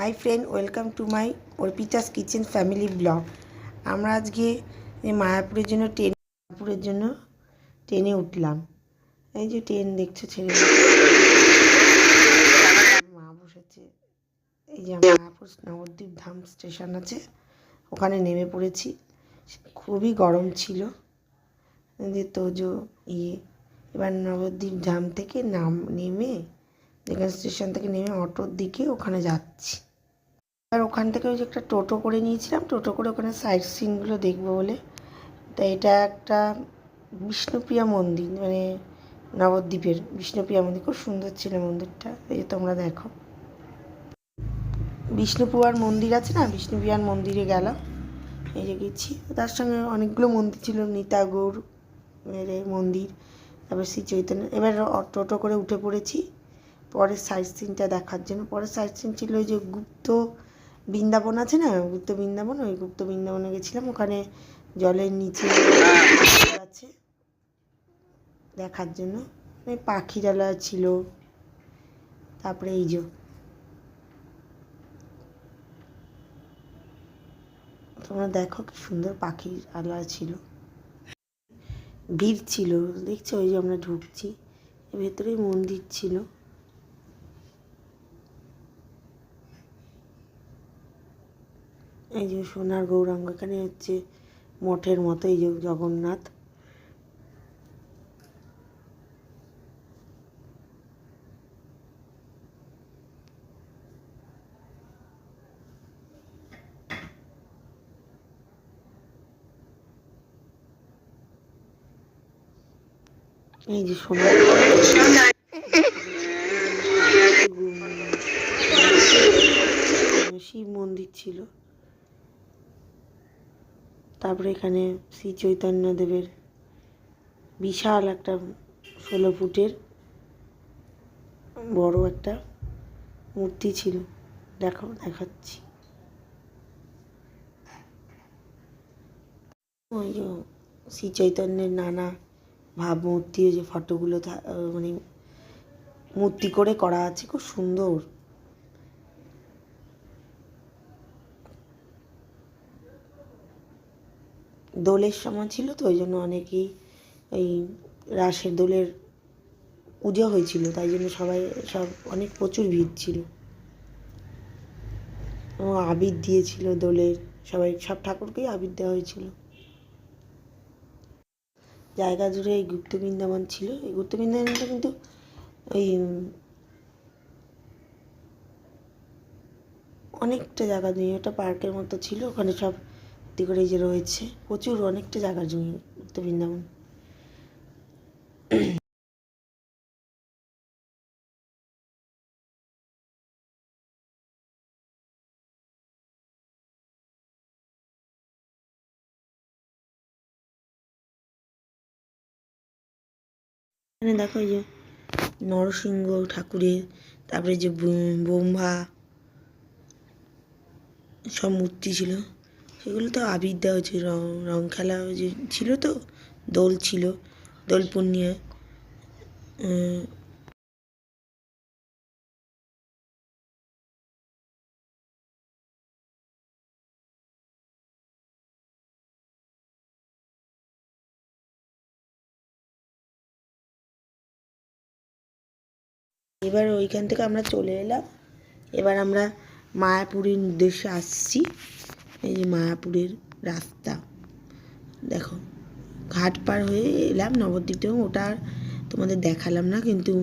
Hi friend, welcome to my Arpita's kitchen family blog. আমরা আজকে মায়াপুরের জন্য ট্রেনে উঠলাম। এই যে ট্রেন দেখছো, ছেড়ে মা বসেছে। এই যে মায়াপুর নবদ্বীপ ধাম স্টেশন আছে, ওখানে নেমে পড়েছি। খুবই গরম ছিল। যে তোজো এবার নবদ্বীপ ধাম থেকে নেমে যেখানে স্টেশন থেকে নেমে অটোর দিকে ওখানে যাচ্ছি। আর ওখান থেকে ওই যে একটা টোটো করে নিয়েছিলাম, টোটো করে ওখানে সাইট সিনগুলো দেখবো বলে। তা এটা একটা বিষ্ণুপ্রিয়া মন্দির, মানে নবদ্বীপের বিষ্ণুপ্রিয়া মন্দির। খুব সুন্দর ছিল মন্দিরটা, এই যে তোমরা দেখো। বিষ্ণুপ্রিয়ার মন্দির আছে না, বিষ্ণুপ্রিয়ার মন্দিরে গেলাম। এই যে গেছি, তার সঙ্গে অনেকগুলো মন্দির ছিল, নিতা গৌর মন্দির, তারপর শ্রী চৈতন্য। এবার টোটো করে উঠে পড়েছি পরের সাইট সিনটা দেখার জন্য। পরের সাইট সিন ছিল ওই যে গুপ্ত বৃন্দাবন আছে না, গুপ্ত বৃন্দাবন। ওই গুপ্ত বৃন্দাবনে গেছিলাম, ওখানে জলের নিচে আছে দেখার জন্য। ওই পাখিরালয় ছিল। তারপরে এই যে তোমরা দেখো কি সুন্দর পাখিরালয় ছিল, ভিড় ছিল দেখছো। ওই যে আমরা ঢুকছি, ভেতরেই মন্দির ছিল। এই যে সোনার গৌরাঙ্গ, এখানে হচ্ছে মঠের মতো। এই যে জগন্নাথ, এই যে সোনার শিব মন্দির ছিল। তারপরে এখানে শ্রী চৈতন্যদেবের বিশাল একটা 16 ফুটের বড় একটা মূর্তি ছিল। দেখাচ্ছি। ওই যে শ্রী চৈতন্যের নানা ভাবমূর্তি, ওই যে ফটোগুলো মানে মূর্তি করে করা আছে, খুব সুন্দর। দোলের সময় ছিল তো, ওই জন্য অনেকেই ওই রাসের দোলের পুজো হয়েছিল, তাই জন্য অনেক প্রচুর ভিড় ছিল। ও আবির দিয়েছিল দোলের, সব ঠাকুরকেই আবির দেওয়া হয়েছিল। জায়গা জুড়ে এই গুপ্ত বৃন্দাবন ছিল। এই গুপ্ত বৃন্দাবনটা কিন্তু ওই অনেকটা জায়গা নিয়ে, ওটা পার্কের মতো ছিল। ওখানে সব করে যে রয়েছে প্রচুর, অনেকটা জায়গা জমি গুপ্ত বৃন্দাবন। এখানে দেখো এই যে নরসিংহ ঠাকুরের, তারপরে যে ব্রহ্মা, সব মূর্তি ছিল। সেগুলো তো আবির দেওয়া হয়েছে, রং খেলা যে ছিল তো, দোল ছিল, দোল পূর্ণিমা। এবার ওইখান থেকে আমরা চলে এলাম। এবার আমরা মায়াপুরের উদ্দেশ্যে আসছি। এই যে মায়াপুরের রাস্তা দেখো, ঘাট পার হয়ে এলাম নবদ্বীপ থেকে। ওটা আর তোমাদের দেখালাম না, কিন্তু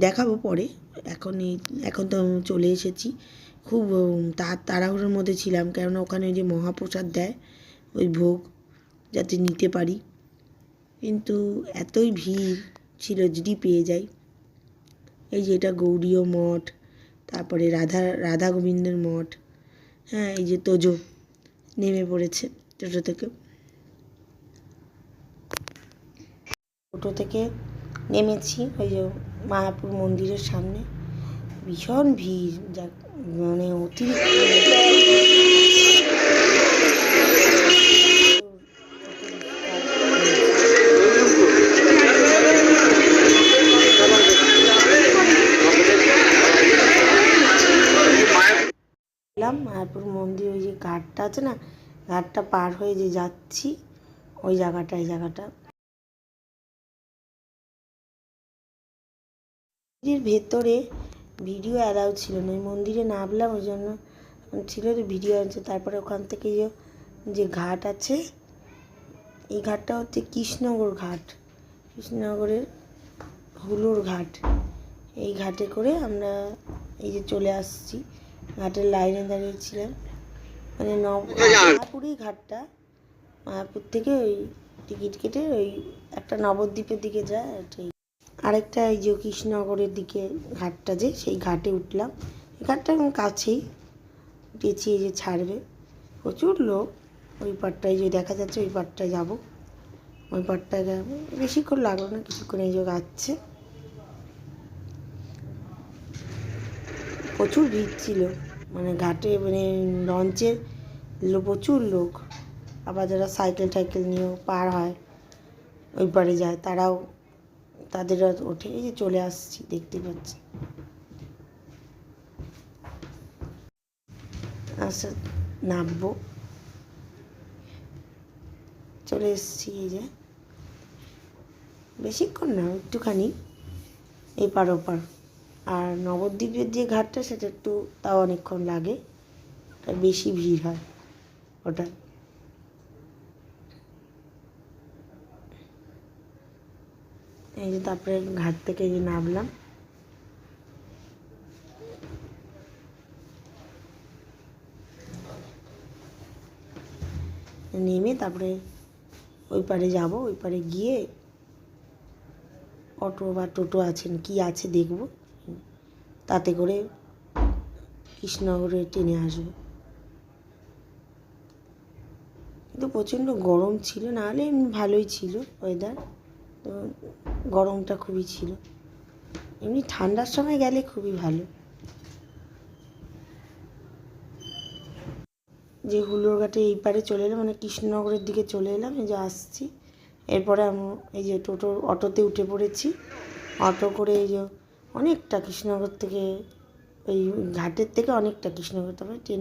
দেখাবো পরে। এখন তো চলে এসেছি। খুব তাড়াহুড়োর মধ্যে ছিলাম, কেননা ওখানে ওই যে মহাপ্রসাদ দেয়, ওই ভোগ যাতে নিতে পারি। কিন্তু এতই ভিড় ছিল, যদি পেয়ে যাই। এই যে এটা গৌড়ীয় মঠ, তারপরে রাধা গোবিন্দের মঠ। হ্যাঁ, এই যে তোজো নেমে পড়েছে টোটো থেকে নেমেছি ওই যে মায়াপুর মন্দিরের সামনে। ভীষণ ভিড়, মানে অতিরিক্ত। এলাম মায়াপুর মন্দির, ওই যে ঘাটটা আছে না, ঘাটটা পার হয়ে যে যাচ্ছি ওই জায়গাটা, এই জায়গাটা মন্দিরের ভেতরে ভিডিও অ্যালাউ ছিল না, ওই মন্দিরে নামলাম ওই জন্য ছিল যে ভিডিও আছে। তারপরে ওখান থেকে যে ঘাট আছে, এই ঘাটটা হচ্ছে কৃষ্ণনগর ঘাট, কৃষ্ণনগরের হুলোর ঘাট। এই ঘাটে করে আমরা এই যে চলে আসছি, ঘাটের লাইনে দাঁড়িয়েছিলাম। মানে মায়াপুরই ঘাটটা, মায়াপুর থেকে ওই টিকিট কেটে ওই একটা নবদ্বীপের দিকে যায়, এটাই। আরেকটা এই যে কৃষ্ণনগরের দিকে ঘাটটা, যে সেই ঘাটে উঠলাম। এই ঘাটটা এখন কাছেই, পেঁচিয়ে যে ছাড়বে, প্রচুর লোক। ওই পাড়টায় যে দেখা যাচ্ছে ওই পাড়টায় যাবো, ওই পাড়টায় যাবো। বেশিক্ষণ লাগলো না, কিছুক্ষণ এই যে যাচ্ছে। প্রচুর ভিড় ছিল, মানে ঘাটে, মানে লঞ্চের প্রচুর লোক। আবার যারা সাইকেল টাইকেল নিয়েও পার হয়, ওই পারে যায়, তারাও তাদেরও ওঠে। এই যে চলে আসছি, দেখতে পাচ্ছি। আচ্ছা, নামবো, চলে এসেছি। এই যে বেশিক্ষণ না, একটুখানি এপার ওপার। আর নবদ্বীপের যে ঘাটটা, সেটা একটু তাও অনেকক্ষণ লাগে, ওটা বেশি ভিড় হয় ওটা। এই যে তারপরে ঘাট থেকে যে নামলাম, নেমে তারপরে ওই পারে যাব। ওই পারে গিয়ে অটো বা টোটো আছেন কি আছে দেখব, তাতে করে কৃষ্ণনগরে ট্রেনে আসবো। কিন্তু প্রচণ্ড গরম ছিল, নাহলে এমনি ভালোই ছিল ওয়েদার, তো গরমটা খুবই ছিল। এমনি ঠান্ডার সময় গেলে খুবই ভালো। যে হুলোর ঘাটে এই পারে চলে এলাম, মানে কৃষ্ণনগরের দিকে চলে এলাম, এই যে আসছি। এরপরে আমি এই যে অটোতে উঠে পড়েছি। অটো করে এই যে অনেকটা কৃষ্ণনগর থেকে, ওই ঘাটের থেকে অনেকটা কৃষ্ণনগর, তারপরে ট্রেনে